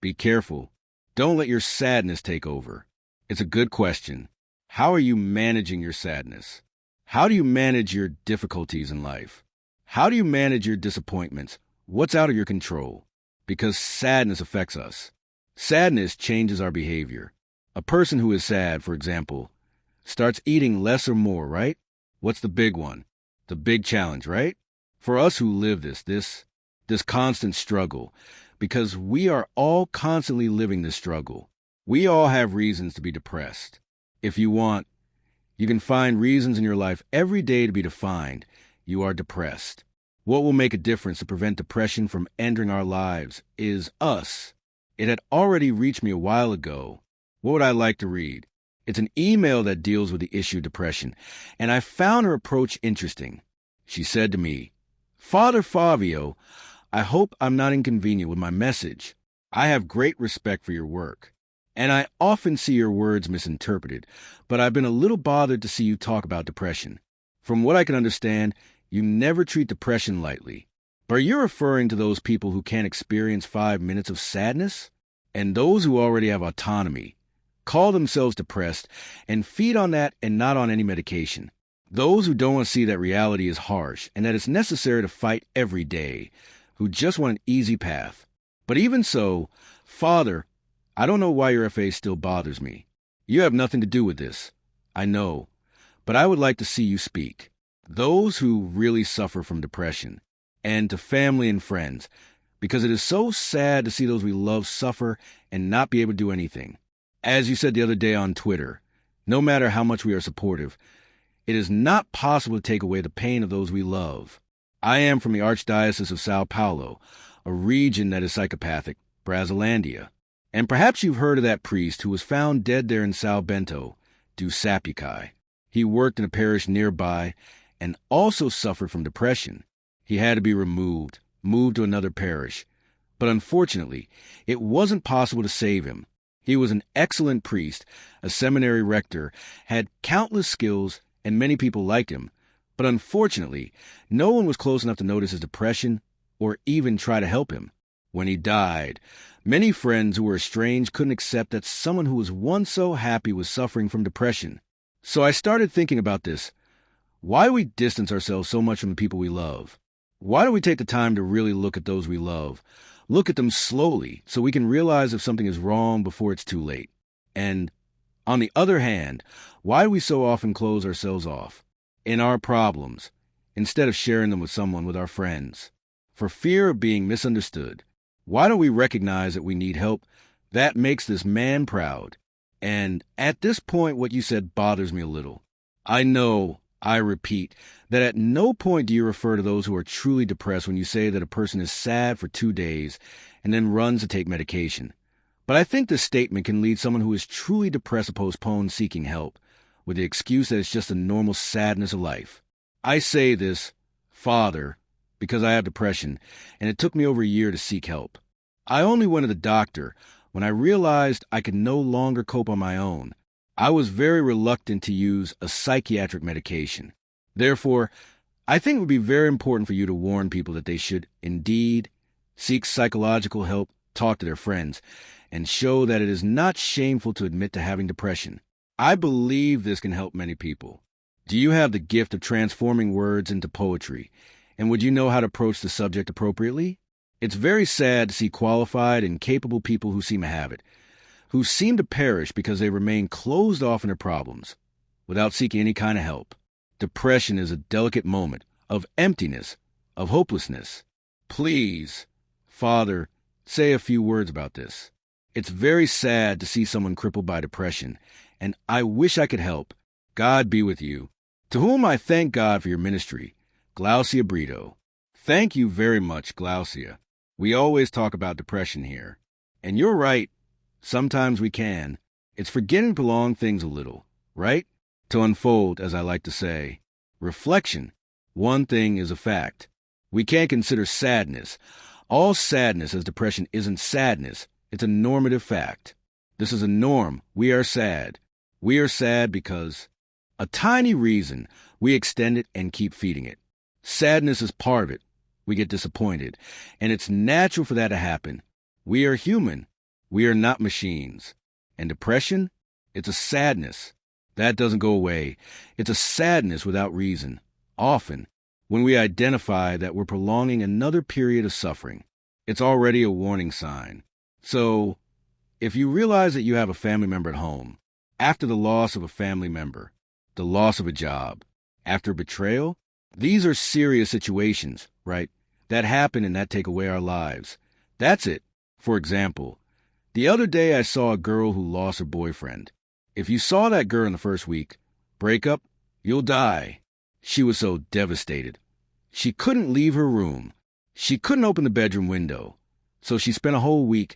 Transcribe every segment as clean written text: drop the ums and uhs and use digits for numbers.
Be careful. Don't let your sadness take over. It's a good question. How are you managing your sadness? How do you manage your difficulties in life? How do you manage your disappointments? What's out of your control? Because sadness affects us. Sadness changes our behavior. A person who is sad, for example, starts eating less or more, right? What's the big one? The big challenge, right? For us who live this constant struggle, because we are all constantly living this struggle. We all have reasons to be depressed. If you want, you can find reasons in your life every day to be defined. You are depressed. What will make a difference to prevent depression from entering our lives is us. It had already reached me a while ago. What would I like to read? It's an email that deals with the issue of depression, and I found her approach interesting. She said to me, "Father Fabio, I hope I'm not inconvenient with my message. I have great respect for your work, and I often see your words misinterpreted, but I've been a little bothered to see you talk about depression. From what I can understand, you never treat depression lightly. But are you referring to those people who can't experience 5 minutes of sadness? And those who already have autonomy, call themselves depressed, and feed on that and not on any medication? Those who don't want to see that reality is harsh and that it's necessary to fight every day, who just want an easy path. But even so, Father, I don't know why your FA still bothers me. You have nothing to do with this. I know, but I would like to see you speak. Those who really suffer from depression, and to family and friends, because it is so sad to see those we love suffer and not be able to do anything. As you said the other day on Twitter, no matter how much we are supportive, it is not possible to take away the pain of those we love. I am from the Archdiocese of Sao Paulo, a region that is psychopathic, Brazilandia. And perhaps you've heard of that priest who was found dead there in Sao Bento, do Sapucai. He worked in a parish nearby and also suffered from depression. He had to be moved to another parish. But unfortunately, it wasn't possible to save him. He was an excellent priest, a seminary rector, had countless skills, and many people liked him. But unfortunately, no one was close enough to notice his depression or even try to help him. When he died, many friends who were estranged couldn't accept that someone who was once so happy was suffering from depression. So I started thinking about this. Why do we distance ourselves so much from the people we love? Why don't we take the time to really look at those we love? Look at them slowly so we can realize if something is wrong before it's too late. And, on the other hand, why do we so often close ourselves off in our problems instead of sharing them with someone, with our friends? For fear of being misunderstood. Why don't we recognize that we need help? That makes this man proud. And at this point, what you said bothers me a little. I know, I repeat, that at no point do you refer to those who are truly depressed when you say that a person is sad for 2 days and then runs to take medication. But I think this statement can lead someone who is truly depressed to postpone seeking help, with the excuse that it's just the normal sadness of life. I say this, Father, because I have depression, and it took me over a year to seek help. I only went to the doctor when I realized I could no longer cope on my own. I was very reluctant to use a psychiatric medication. Therefore, I think it would be very important for you to warn people that they should indeed seek psychological help, talk to their friends, and show that it is not shameful to admit to having depression. I believe this can help many people. Do you have the gift of transforming words into poetry? And would you know how to approach the subject appropriately? It's very sad to see qualified and capable people who seem to have it, who seem to perish because they remain closed off in their problems, without seeking any kind of help. Depression is a delicate moment of emptiness, of hopelessness. Please, Father, say a few words about this. It's very sad to see someone crippled by depression, and I wish I could help. God be with you. To whom I thank God for your ministry. Glaucia Brito. Thank you very much, Glaucia. We always talk about depression here. And you're right. Sometimes we can. It's forgetting to prolong things a little, right? To unfold, as I like to say. Reflection. One thing is a fact. We can't consider sadness. All sadness as depression isn't sadness. It's a normative fact. This is a norm. We are sad. We are sad because a tiny reason we extend it and keep feeding it. Sadness is part of it. We get disappointed, and it's natural for that to happen. We are human. We are not machines. And depression? It's a sadness. That doesn't go away. It's a sadness without reason. Often, when we identify that we're prolonging another period of suffering, it's already a warning sign. So, if you realize that you have a family member at home, after the loss of a family member, the loss of a job, after betrayal, these are serious situations, right, that happen and that take away our lives. That's it. For example, the other day I saw a girl who lost her boyfriend. If you saw that girl in the first week, breakup, you'll die. She was so devastated. She couldn't leave her room. She couldn't open the bedroom window. So she spent a whole week,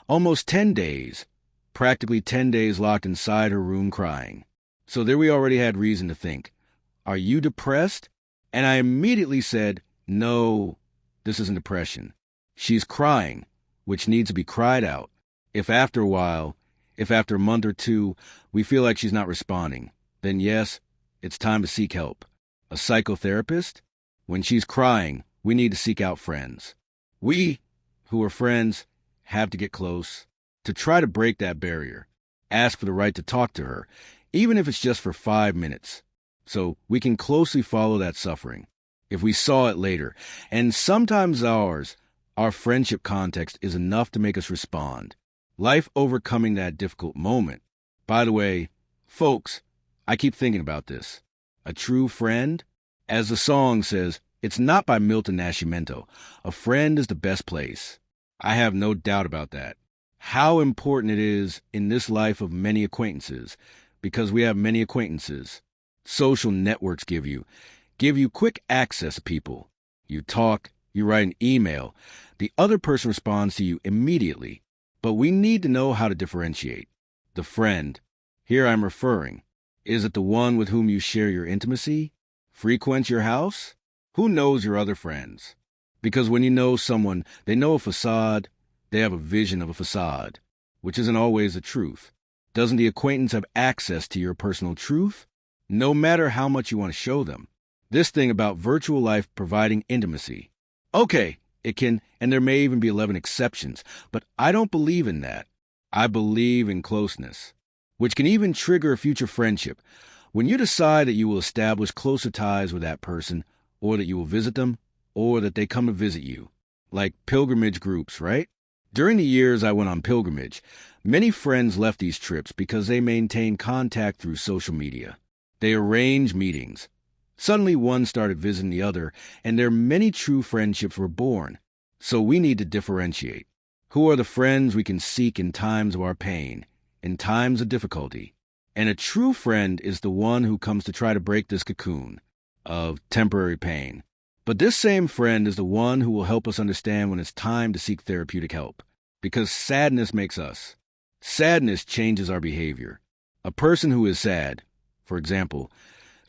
almost 10 days, practically 10 days locked inside her room crying. So there we already had reason to think, are you depressed? And I immediately said, no, this isn't depression. She's crying, which needs to be cried out. If after a month or two, we feel like she's not responding, then yes, it's time to seek help. A psychotherapist? When she's crying, we need to seek out friends. We, who are friends, have to get close, to try to break that barrier. Ask for the right to talk to her, even if it's just for 5 minutes, so we can closely follow that suffering. If we saw it later, and sometimes our friendship context is enough to make us respond. Life overcoming that difficult moment. By the way, folks, I keep thinking about this. A true friend? As the song says, it's not by Milton Nascimento. A friend is the best place. I have no doubt about that. How important it is in this life of many acquaintances, because we have many acquaintances. Social networks give you quick access to people. You talk, you write an email. The other person responds to you immediately. But we need to know how to differentiate. The friend, here I'm referring, is it the one with whom you share your intimacy? Frequents your house? Who knows your other friends? Because when you know someone, they know a facade, they have a vision of a facade, which isn't always the truth. Doesn't the acquaintance have access to your personal truth? No matter how much you want to show them. This thing about virtual life providing intimacy. Okay, it can, and there may even be 11 exceptions, but I don't believe in that. I believe in closeness, which can even trigger a future friendship. When you decide that you will establish closer ties with that person, or that you will visit them, or that they come to visit you, like pilgrimage groups, right? During the years I went on pilgrimage, many friends left these trips because they maintained contact through social media. They arranged meetings. Suddenly one started visiting the other, and their many true friendships were born. So we need to differentiate. Who are the friends we can seek in times of our pain, in times of difficulty? And a true friend is the one who comes to try to break this cocoon of temporary pain. But this same friend is the one who will help us understand when it's time to seek therapeutic help. Because sadness makes us. Sadness changes our behavior. A person who is sad, for example,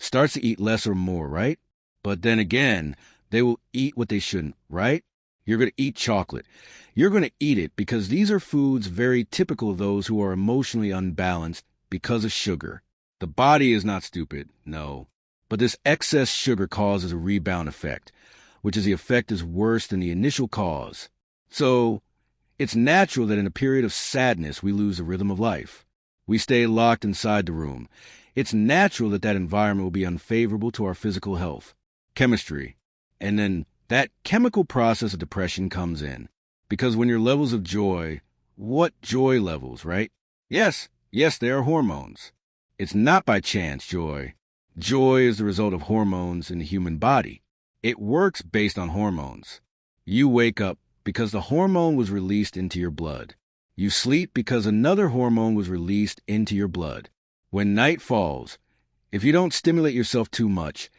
starts to eat less or more, right? But then again, they will eat what they shouldn't, right? You're going to eat chocolate. You're going to eat it because these are foods very typical of those who are emotionally unbalanced because of sugar. The body is not stupid, no. But this excess sugar causes a rebound effect, which is the effect is worse than the initial cause. So, it's natural that in a period of sadness we lose the rhythm of life. We stay locked inside the room. It's natural that that environment will be unfavorable to our physical health. Chemistry. And then that chemical process of depression comes in. Because when your levels of joy, what joy levels, right? Yes, they are hormones. It's not by chance joy. Joy is the result of hormones in the human body. It works based on hormones. You wake up because the hormone was released into your blood. You sleep because another hormone was released into your blood. When night falls, if you don't stimulate yourself too much,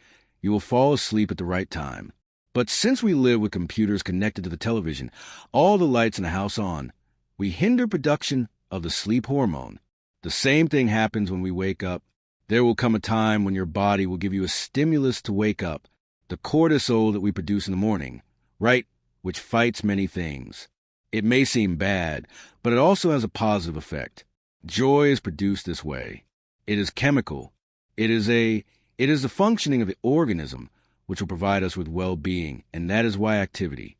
you will fall asleep at the right time. But since we live with computers connected to the television, all the lights in the house on, we hinder production of the sleep hormone. The same thing happens when we wake up. There will come a time when your body will give you a stimulus to wake up, the cortisol that we produce in the morning, right, which fights many things. It may seem bad, but it also has a positive effect. Joy is produced this way. It is chemical. It is the functioning of the organism which will provide us with well-being, and that is why activity.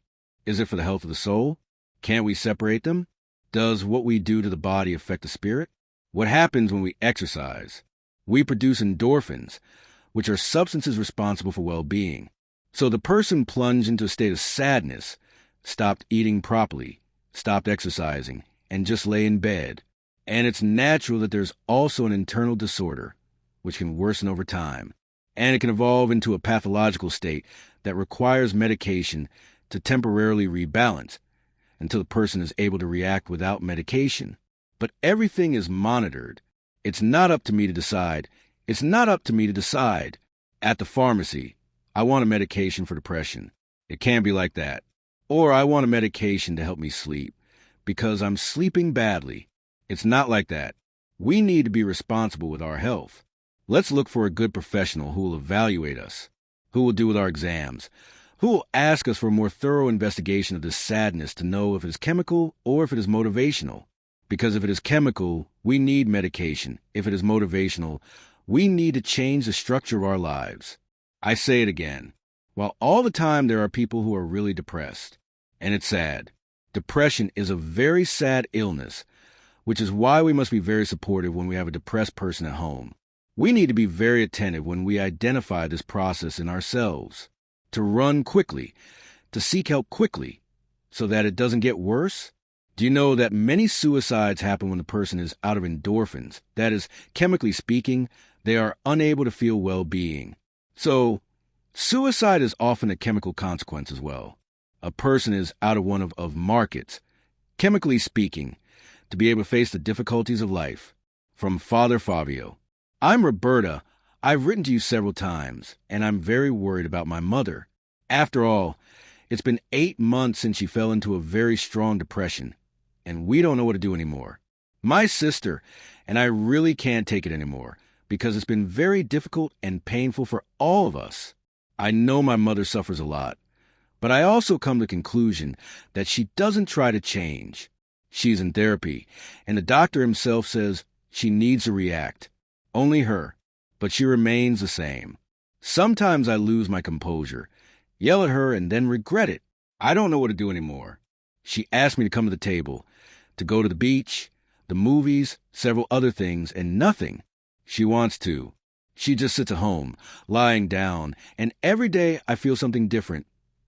Is it for the health of the soul? Can't we separate them? Does what we do to the body affect the spirit? What happens when we exercise? We produce endorphins, which are substances responsible for well-being. So the person plunged into a state of sadness, stopped eating properly, stopped exercising, and just lay in bed. And it's natural that there's also an internal disorder, which can worsen over time. And it can evolve into a pathological state that requires medication to temporarily rebalance until the person is able to react without medication. But everything is monitored. It's not up to me to decide. It's not up to me to decide. At the pharmacy, I want a medication for depression. It can't be like that. Or I want a medication to help me sleep because I'm sleeping badly. It's not like that. We need to be responsible with our health. Let's look for a good professional who will evaluate us, who will do with our exams, who will ask us for a more thorough investigation of this sadness to know if it is chemical or if it is motivational. Because if it is chemical, we need medication. If it is motivational, we need to change the structure of our lives. I say it again. While all the time there are people who are really depressed, and it's sad. Depression is a very sad illness, which is why we must be very supportive when we have a depressed person at home. We need to be very attentive when we identify this process in ourselves, to run quickly, to seek help quickly, so that it doesn't get worse. Do you know that many suicides happen when the person is out of endorphins? That is, chemically speaking, they are unable to feel well-being. So, suicide is often a chemical consequence as well. A person is out of one of markets, chemically speaking, to be able to face the difficulties of life. From Father Fabio. I'm Roberta. I've written to you several times, and I'm very worried about my mother. After all, it's been 8 months since she fell into a very strong depression, and we don't know what to do anymore. My sister and I really can't take it anymore because it's been very difficult and painful for all of us. I know my mother suffers a lot, but I also come to the conclusion that she doesn't try to change. She's in therapy, and the doctor himself says she needs to react. Only her, but she remains the same. Sometimes I lose my composure, yell at her, and then regret it. I don't know what to do anymore. She asked me to come to the table, to go to the beach, the movies, several other things, and nothing. She wants to. She just sits at home, lying down, and every day I feel something different.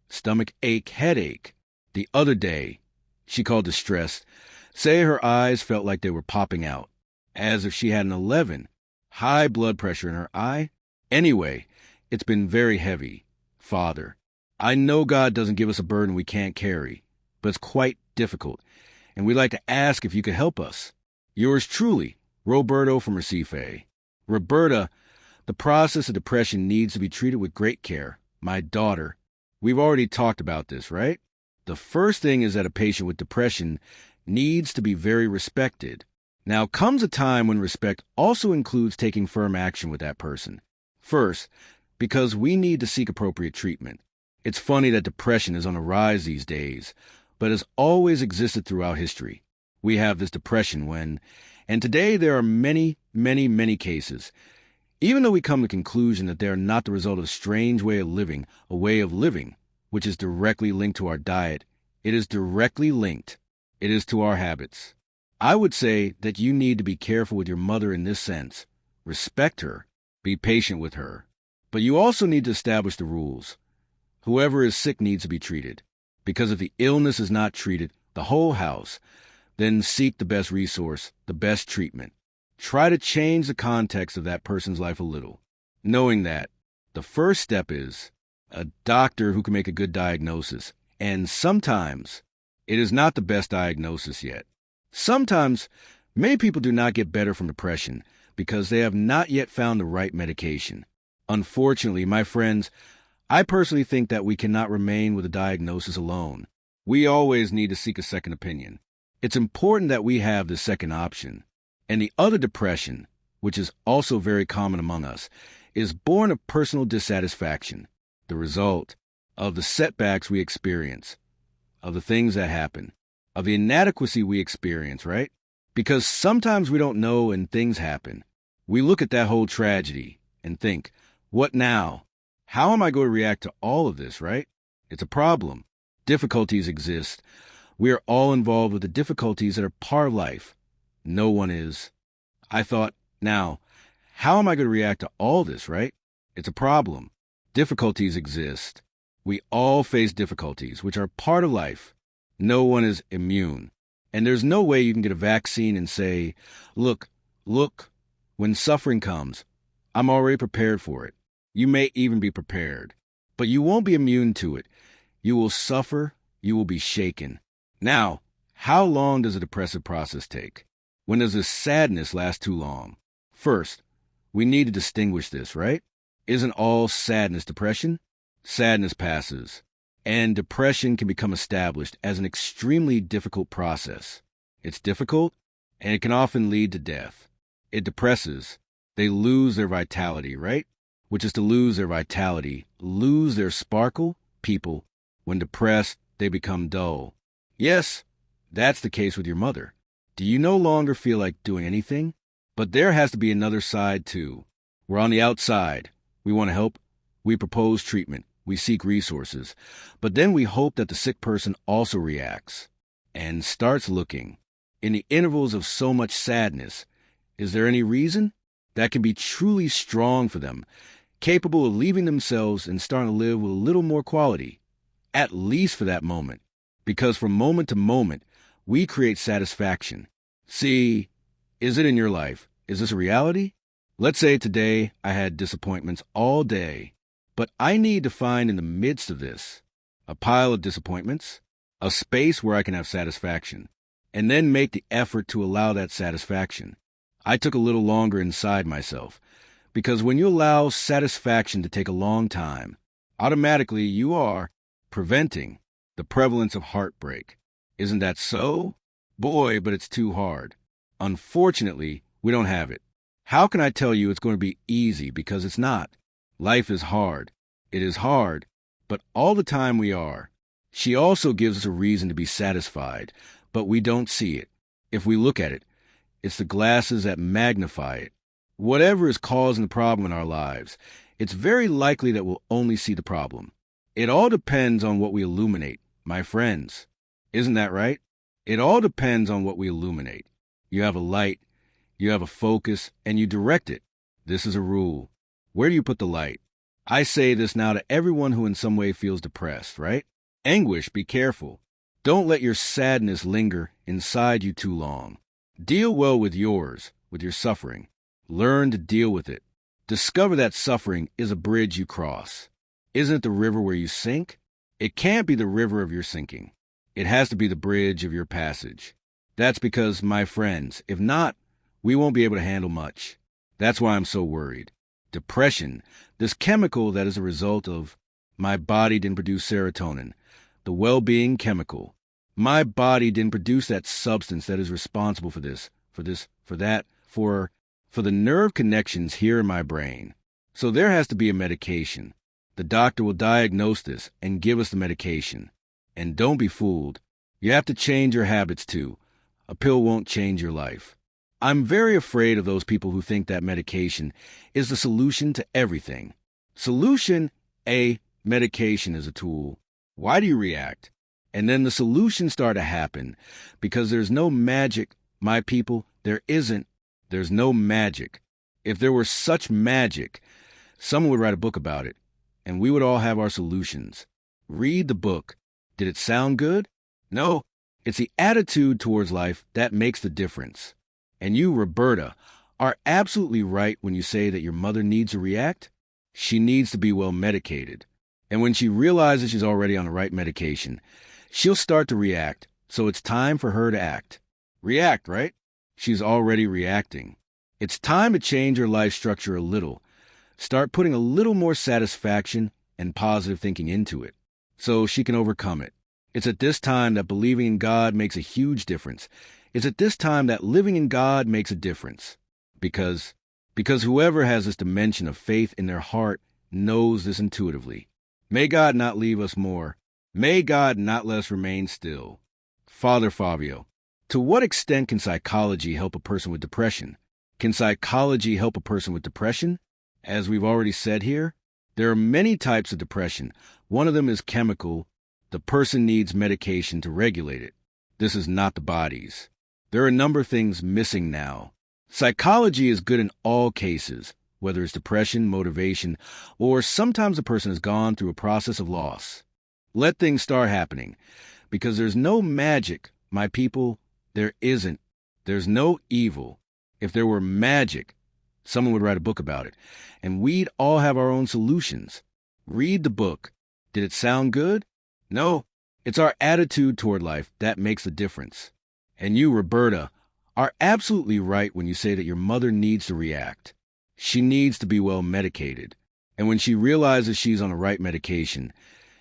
Stomach ache, headache. The other day, she called distressed, say her eyes felt like they were popping out, as if she had an 11. High blood pressure in her eye. Anyway, it's been very heavy. Father, I know God doesn't give us a burden we can't carry, but it's quite difficult, and we'd like to ask if you could help us. Yours truly, Roberto from Recife. Roberta, the process of depression needs to be treated with great care. My daughter, we've already talked about this, right? The first thing is that a patient with depression needs to be very respected. Now comes a time when respect also includes taking firm action with that person. First, because we need to seek appropriate treatment. It's funny that depression is on the rise these days, but has always existed throughout history. We have this depression and today there are many, many, many cases. Even though we come to the conclusion that they are not the result of a strange way of living, a way of living, which is directly linked to our diet, it is directly linked. It is to our habits. I would say that you need to be careful with your mother in this sense. Respect her. Be patient with her. But you also need to establish the rules. Whoever is sick needs to be treated. Because if the illness is not treated, the whole house, then seek the best resource, the best treatment. Try to change the context of that person's life a little, knowing that the first step is a doctor who can make a good diagnosis. And sometimes it is not the best diagnosis yet. Sometimes many people do not get better from depression because they have not yet found the right medication. Unfortunately, my friends, I personally think that we cannot remain with a diagnosis alone. We always need to seek a second opinion. It's important that we have the second option. And the other depression, which is also very common among us, is born of personal dissatisfaction, the result of the setbacks we experience, of the things that happen, of the inadequacy we experience, right? Because sometimes we don't know and things happen. We look at that whole tragedy and think, what now? How am I going to react to all of this, right? It's a problem. Difficulties exist, We are all involved with the difficulties that are part of life. No one is. I thought, now, how am I going to react to all this, right? It's a problem. Difficulties exist. We all face difficulties, which are part of life. No one is immune. And there's no way you can get a vaccine and say, look, when suffering comes, I'm already prepared for it. You may even be prepared, but you won't be immune to it. You will suffer. You will be shaken. Now, how long does a depressive process take? When does this sadness last too long? First, we need to distinguish this, right? Isn't all sadness depression? Sadness passes, and depression can become established as an extremely difficult process. It's difficult, and it can often lead to death. It depresses. They lose their vitality, right? Which is to lose their vitality, lose their sparkle. People, when depressed, they become dull. Yes, that's the case with your mother. Do you no longer feel like doing anything? But there has to be another side, too. We're on the outside. We want to help. We propose treatment. We seek resources. But then we hope that the sick person also reacts and starts looking. In the intervals of so much sadness, is there any reason that can be truly strong for them, capable of leaving themselves and starting to live with a little more quality, at least for that moment? Because from moment to moment, we create satisfaction. See, is it in your life? Is this a reality? Let's say today I had disappointments all day, but I need to find in the midst of this a pile of disappointments, a space where I can have satisfaction, and then make the effort to allow that satisfaction. I took a little longer inside myself, because when you allow satisfaction to take a long time, automatically you are preventing the prevalence of heartbreak. Isn't that so? Boy, but it's too hard. Unfortunately, we don't have it. How can I tell you it's going to be easy? Because it's not. Life is hard. It is hard, but all the time we are. She also gives us a reason to be satisfied, but we don't see it. If we look at it, it's the glasses that magnify it. Whatever is causing the problem in our lives, it's very likely that we'll only see the problem. It all depends on what we illuminate, my friends. Isn't that right? It all depends on what we illuminate. You have a light, you have a focus, and you direct it. This is a rule. Where do you put the light? I say this now to everyone who in some way feels depressed, right? Anguish, be careful. Don't let your sadness linger inside you too long. Deal well with yours, with your suffering. Learn to deal with it. Discover that suffering is a bridge you cross. Isn't it the river where you sink? It can't be the river of your sinking. It has to be the bridge of your passage. That's because, my friends, if not, we won't be able to handle much. That's why I'm so worried. Depression, this chemical that is a result of my body didn't produce serotonin, the well-being chemical. My body didn't produce that substance that is responsible for that, for the nerve connections here in my brain. So there has to be a medication. The doctor will diagnose this and give us the medication. And don't be fooled. You have to change your habits too. A pill won't change your life. I'm very afraid of those people who think that medication is the solution to everything. Solution A, medication is a tool. Why do you react? And then the solutions start to happen because there's no magic, my people. There's no magic. If there were such magic, someone would write a book about it, and we would all have our solutions. Read the book. Did it sound good? No, it's the attitude towards life that makes the difference. And you, Roberta, are absolutely right when you say that your mother needs to react. She needs to be well medicated. And when she realizes she's already on the right medication, she'll start to react. So it's time for her to act. React, right? She's already reacting. It's time to change her life structure a little. Start putting a little more satisfaction and positive thinking into it so she can overcome it. It's at this time that believing in God makes a huge difference. It's at this time that living in God makes a difference. Because whoever has this dimension of faith in their heart knows this intuitively. May God not leave us more. May God not let us remain still. Father Fabio, to what extent can psychology help a person with depression? Can psychology help a person with depression? As we've already said here, there are many types of depression. One of them is chemical. The person needs medication to regulate it. This is not the body's. There are a number of things missing now. Psychology is good in all cases, whether it's depression, motivation, or sometimes a person has gone through a process of loss. Let things start happening, because there's no magic, my people. There isn't. There's no evil. If there were magic, someone would write a book about it, and we'd all have our own solutions. Read the book. Did it sound good? No. It's our attitude toward life that makes the difference. And you, Roberta, are absolutely right when you say that your mother needs to react. She needs to be well medicated. And when she realizes she's on the right medication,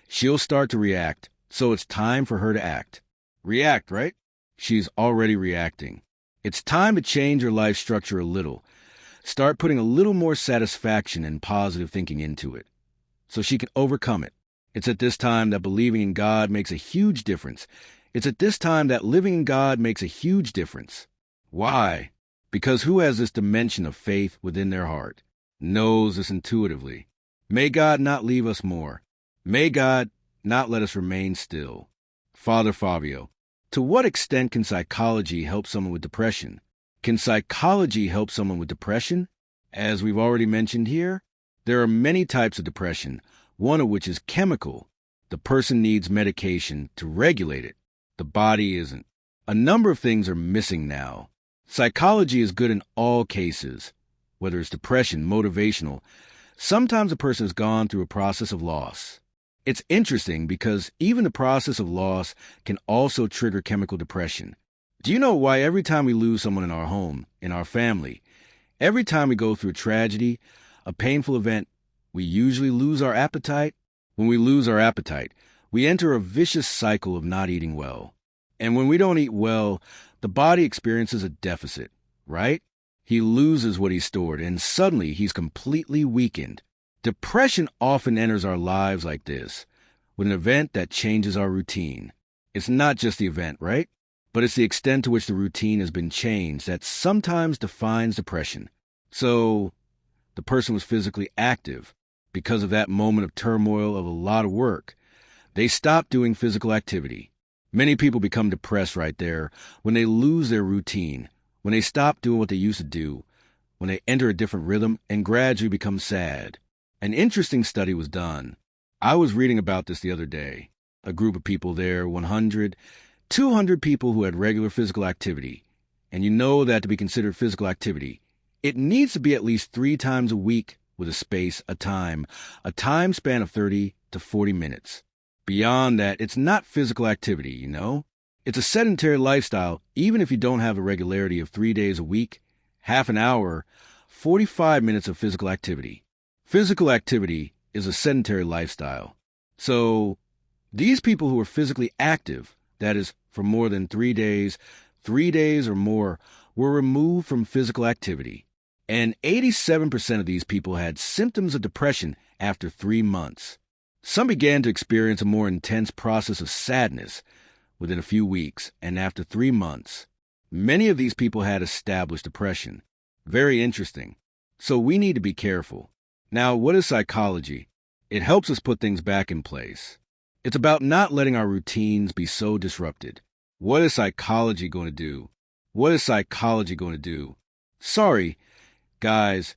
she'll start to react. So it's time for her to act. React, right? She's already reacting. It's time to change her life structure a little. Start putting a little more satisfaction and positive thinking into it, so she can overcome it. It's at this time that believing in God makes a huge difference. It's at this time that living in God makes a huge difference. Why? Because who has this dimension of faith within their heart, knows this intuitively. May God not leave us more. May God not let us remain still. Father Fabio, to what extent can psychology help someone with depression? Can psychology help someone with depression? As we've already mentioned here, there are many types of depression, one of which is chemical. The person needs medication to regulate it. The body isn't. A number of things are missing now. Psychology is good in all cases, whether it's depression, motivational. Sometimes a person has gone through a process of loss. It's interesting because even the process of loss can also trigger chemical depression. Do you know why every time we lose someone in our home, in our family, every time we go through a tragedy, a painful event, we usually lose our appetite? When we lose our appetite, we enter a vicious cycle of not eating well. And when we don't eat well, the body experiences a deficit, right? He loses what he stored, and suddenly he's completely weakened. Depression often enters our lives like this, with an event that changes our routine. It's not just the event, right? But it's the extent to which the routine has been changed that sometimes defines depression. So, the person was physically active. Because of that moment of turmoil of a lot of work, they stop doing physical activity. Many people become depressed right there when they lose their routine, when they stop doing what they used to do, when they enter a different rhythm and gradually become sad. An interesting study was done. I was reading about this the other day. A group of people there, 100, 200 people who had regular physical activity. And you know that to be considered physical activity, it needs to be at least 3 times a week with a time span of 30 to 40 minutes. Beyond that, it's not physical activity, you know? It's a sedentary lifestyle, even if you don't have a regularity of 3 days a week, half an hour, 45 minutes of physical activity. Physical activity is a sedentary lifestyle. So, these people who are physically active, that is, for more than 3 days or more, were removed from physical activity. And 87% of these people had symptoms of depression after 3 months. Some began to experience a more intense process of sadness within a few weeks, and after 3 months, many of these people had established depression. Very interesting. So we need to be careful. Now, what is psychology? It helps us put things back in place. It's about not letting our routines be so disrupted. What is psychology going to do? What is psychology going to do? Sorry, guys,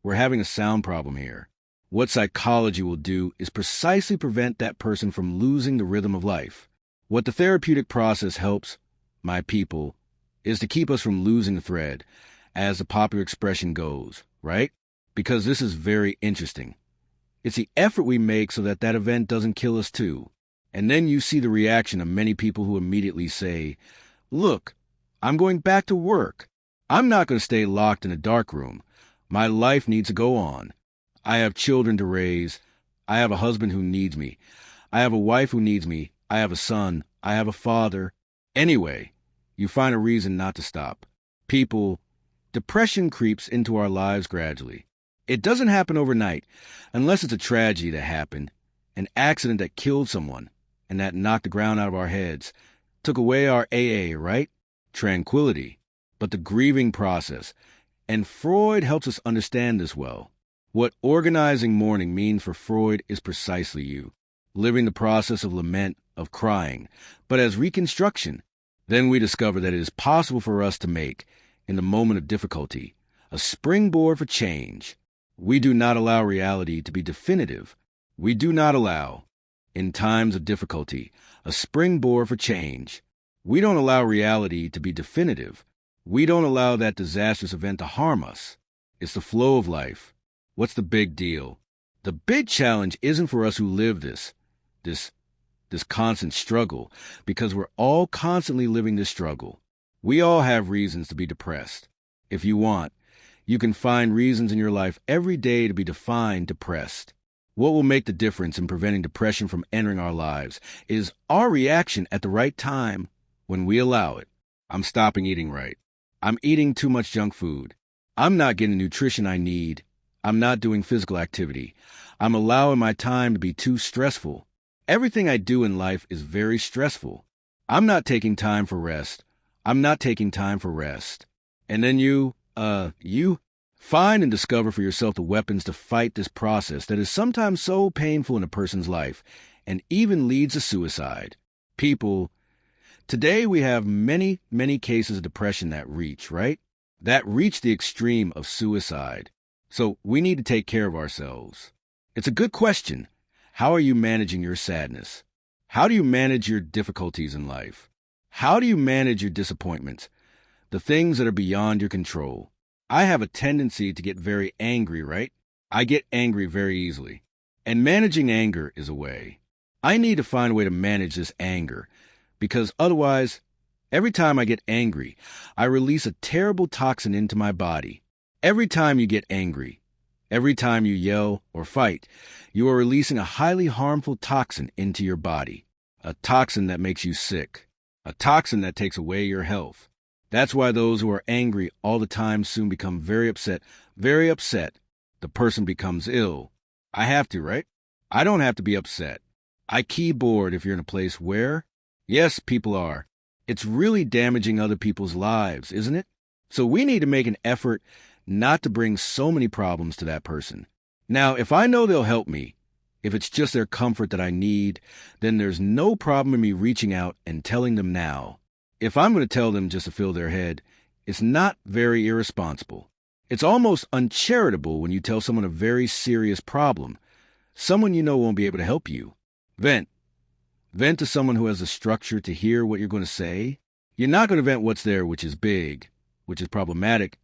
we're having a sound problem here. What psychology will do is precisely prevent that person from losing the rhythm of life. What the therapeutic process helps, my people, is to keep us from losing the thread, as the popular expression goes, right? Because this is very interesting. It's the effort we make so that that event doesn't kill us too. And then you see the reaction of many people who immediately say, "Look, I'm going back to work. I'm not going to stay locked in a dark room. My life needs to go on. I have children to raise. I have a husband who needs me. I have a wife who needs me. I have a son. I have a father." Anyway, you find a reason not to stop. People, depression creeps into our lives gradually. It doesn't happen overnight, unless it's a tragedy that happened, an accident that killed someone, and that knocked the ground out of our heads, took away our AA, right? Tranquility. But the grieving process, and Freud helps us understand this well. What organizing mourning means for Freud is precisely you, living the process of lament, of crying, but as reconstruction. Then we discover that it is possible for us to make, in the moment of difficulty, a springboard for change. We do not allow reality to be definitive. We do not allow, in times of difficulty, a springboard for change. We don't allow reality to be definitive. We don't allow that disastrous event to harm us. It's the flow of life. What's the big deal? The big challenge isn't for us who live this constant struggle, because we're all constantly living this struggle. We all have reasons to be depressed. If you want, you can find reasons in your life every day to be defined depressed. What will make the difference in preventing depression from entering our lives is our reaction at the right time when we allow it. I'm stopping eating right. I'm eating too much junk food. I'm not getting the nutrition I need. I'm not doing physical activity. I'm allowing my time to be too stressful. Everything I do in life is very stressful. I'm not taking time for rest. I'm not taking time for rest. And then you find and discover for yourself the weapons to fight this process that is sometimes so painful in a person's life and even leads to suicide. Today we have many, many cases of depression that reach the extreme of suicide. So we need to take care of ourselves. It's a good question. How are you managing your sadness? How do you manage your difficulties in life? How do you manage your disappointments? The things that are beyond your control. I have a tendency to get very angry, right? I get angry very easily. And managing anger is a way. I need to find a way to manage this anger, because otherwise, every time I get angry, I release a terrible toxin into my body. Every time you get angry, every time you yell or fight, you are releasing a highly harmful toxin into your body. A toxin that makes you sick. A toxin that takes away your health. That's why those who are angry all the time soon become very upset. Very upset. The person becomes ill. I have to, right? I don't have to be upset. I keyboard if you're in a place where, yes, people are. It's really damaging other people's lives, isn't it? So we need to make an effort not to bring so many problems to that person. Now, if I know they'll help me, if it's just their comfort that I need, then there's no problem in me reaching out and telling them now. If I'm going to tell them just to fill their head, it's not very irresponsible. It's almost uncharitable when you tell someone a very serious problem, someone you know won't be able to help you. Vent. Vent to someone who has the structure to hear what you're going to say. You're not going to vent what's there, which is big, which is problematic,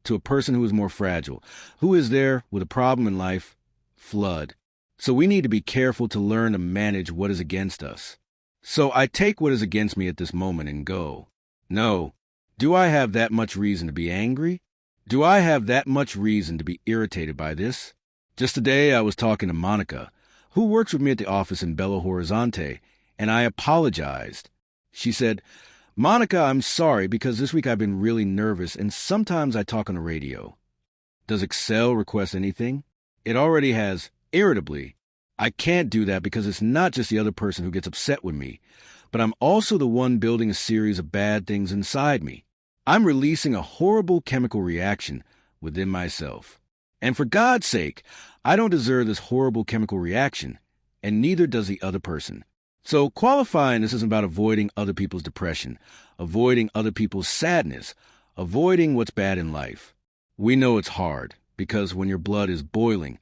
to a person who is more fragile, who is there with a problem in life, flood. So we need to be careful to learn to manage what is against us. So I take what is against me at this moment and go, no, do I have that much reason to be angry? Do I have that much reason to be irritated by this? Just today I was talking to Monica, who works with me at the office in Belo Horizonte, and I apologized. She said, Monica, I'm sorry because this week I've been really nervous and sometimes I talk on the radio. Does Excel request anything? It already has irritably. I can't do that because it's not just the other person who gets upset with me, but I'm also the one building a series of bad things inside me. I'm releasing a horrible chemical reaction within myself. And for God's sake, I don't deserve this horrible chemical reaction, and neither does the other person. So qualifying this isn't about avoiding other people's depression, avoiding other people's sadness, avoiding what's bad in life. We know it's hard, because when your blood is boiling,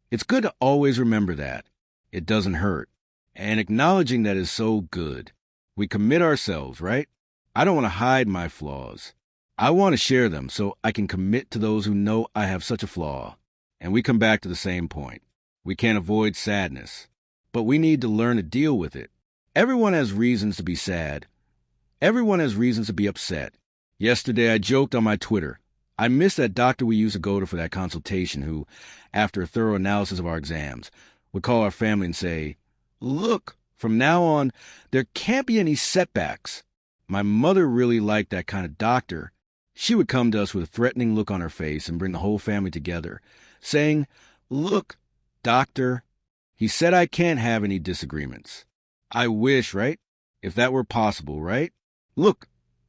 it's good to always remember that. It doesn't hurt. And acknowledging that is so good. We commit ourselves, right? I don't want to hide my flaws. I want to share them so I can commit to those who know I have such a flaw. And we come back to the same point. We can't avoid sadness, but we need to learn to deal with it. Everyone has reasons to be sad. Everyone has reasons to be upset. Yesterday I joked on my Twitter. I missed that doctor we used to go to for that consultation who, after a thorough analysis of our exams, would call our family and say, look, from now on, there can't be any setbacks. My mother really liked that kind of doctor. She would come to us with a threatening look on her face and bring the whole family together, saying, look, doctor, he said I can't have any disagreements. I wish, right? If that were possible, right? Look,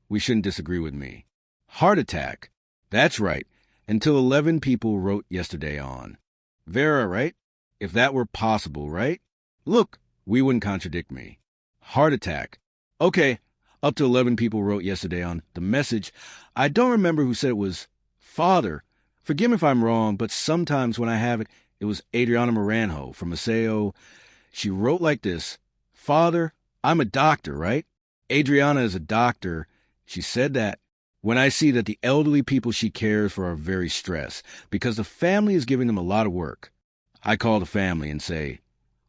we shouldn't disagree with me. Heart attack. That's right, until 11 people wrote yesterday on. Vera, right? If that were possible, right? Look, we wouldn't contradict me. Heart attack. Okay, Up to 11 people wrote yesterday on the message. I don't remember who said it was Father. Forgive me if I'm wrong, but sometimes when I have it, it was Adriana Maranjo from Maceo. She wrote like this: Father, I'm a doctor, right? Adriana is a doctor. She said that when I see that the elderly people she cares for are very stressed because the family is giving them a lot of work, I call the family and say,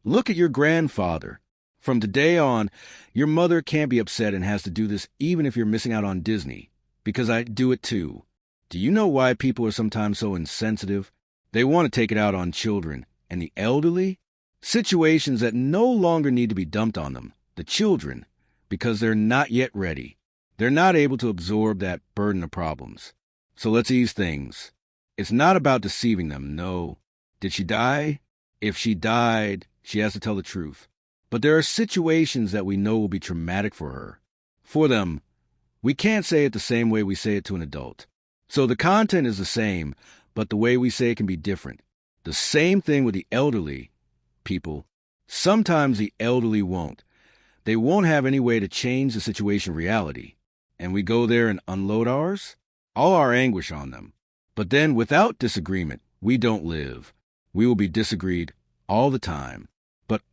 look at your grandfather. From today on, your mother can't be upset and has to do this even if you're missing out on Disney, because I do it too. Do you know why people are sometimes so insensitive? They want to take it out on children and the elderly. Situations that no longer need to be dumped on them, the children, because they're not yet ready. They're not able to absorb that burden of problems. So let's ease things. It's not about deceiving them, no. Did she die? If she died, she has to tell the truth. But there are situations that we know will be traumatic for her. For them, we can't say it the same way we say it to an adult. So the content is the same, but the way we say it can be different. The same thing with the elderly people. Sometimes the elderly won't. They won't have any way to change the situation reality. And we go there and unload all our anguish on them. But then without disagreement, we don't live. We will be disagreed all the time. But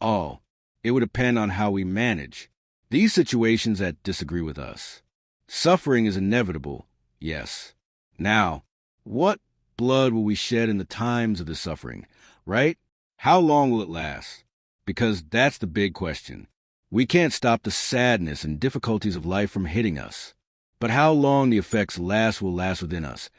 it would depend on how we manage these situations that disagree with us. Suffering is inevitable, yes. Now, what blood will we shed in the times of the suffering, right? How long will it last? Because that's the big question. We can't stop the sadness and difficulties of life from hitting us. But how long the effects last will last within us.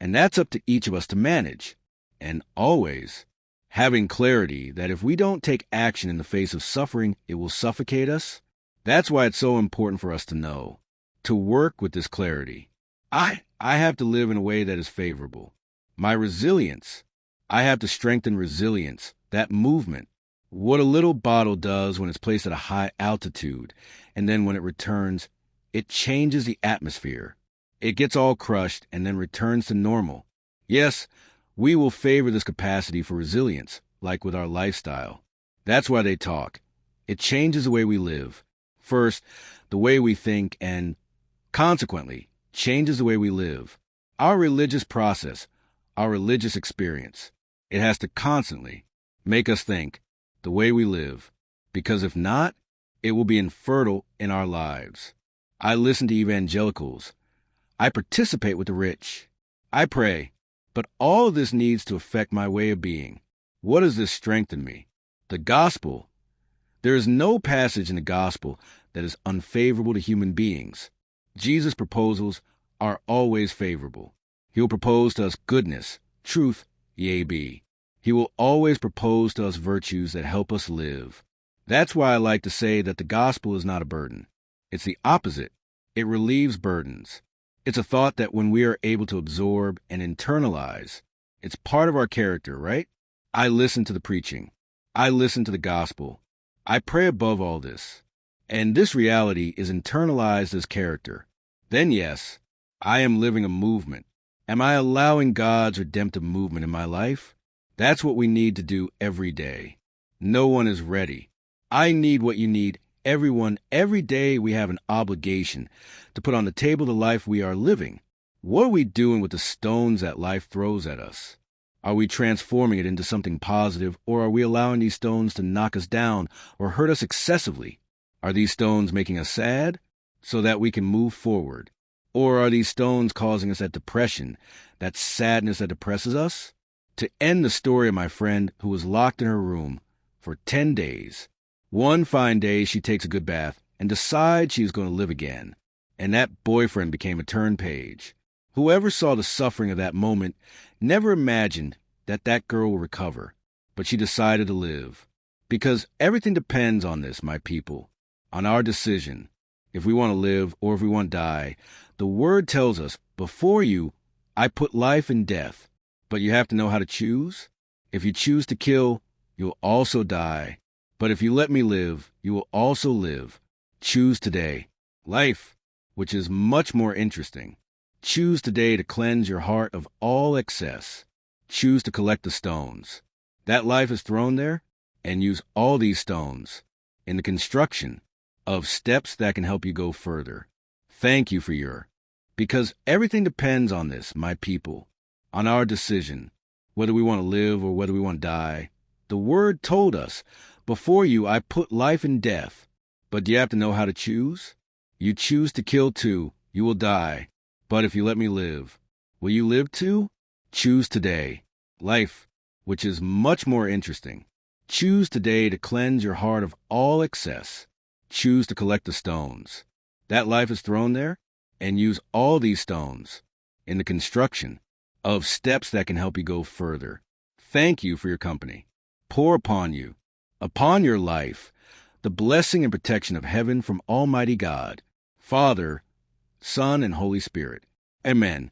And that's up to each of us to manage. And always having clarity that if we don't take action in the face of suffering, it will suffocate us. That's why it's so important for us to know, to work with this clarity. I have to live in a way that is favorable. My resilience. I have to strengthen resilience, that movement. What a little bottle does when it's placed at a high altitude, and then when it returns, it changes the atmosphere. It gets all crushed and then returns to normal. Yes, we will favor this capacity for resilience, like with our lifestyle. That's why they talk. It changes the way we live. First, the way we think, and consequently, changes the way we live. Our religious process, our religious experience, it has to constantly make us think the way we live, because if not, it will be infertile in our lives. I listen to evangelicals. I participate with the rich. I pray. But all of this needs to affect my way of being. What does this strengthen me? The gospel. There is no passage in the gospel that is unfavorable to human beings. Jesus' proposals are always favorable. He will propose to us goodness, truth, yea be. He will always propose to us virtues that help us live. That's why I like to say that the gospel is not a burden. It's the opposite. It relieves burdens. It's a thought that when we are able to absorb and internalize, it's part of our character, right? I listen to the preaching. I listen to the gospel. I pray above all this. And this reality is internalized as character. Then yes, I am living a movement. Am I allowing God's redemptive movement in my life? That's what we need to do every day. No one is ready. I need what you need. Everyone, every day we have an obligation to put on the table the life we are living. What are we doing with the stones that life throws at us? Are we transforming it into something positive, or are we allowing these stones to knock us down or hurt us excessively? Are these stones making us sad so that we can move forward? Or are these stones causing us that depression, that sadness that depresses us? To end the story of my friend who was locked in her room for 10 days. One fine day, she takes a good bath and decides she is going to live again. And that boyfriend became a turn page. Whoever saw the suffering of that moment never imagined that that girl will recover. But she decided to live. Because everything depends on this, my people, on our decision. If we want to live or if we want to die, the word tells us, before you, I put life and death. But you have to know how to choose. If you choose to kill, you'll also die. But if you let me live, you will also live. Choose today. Life, which is much more interesting. Choose today to cleanse your heart of all excess. Choose to collect the stones that life has thrown there and use all these stones in the construction of steps that can help you go further. Thank you for because everything depends on this, my people, on our decision, whether we want to live or whether we want to die. The word told us, before you I put life and death. But do you have to know how to choose? You choose to kill too, you will die. But if you let me live, will you live too? Choose today. Life, which is much more interesting. Choose today to cleanse your heart of all excess. Choose to collect the stones that life has thrown there and use all these stones in the construction of steps that can help you go further. Thank you for your company. Pour upon you, upon your life, the blessing and protection of heaven from Almighty God, Father, Son, and Holy Spirit. Amen.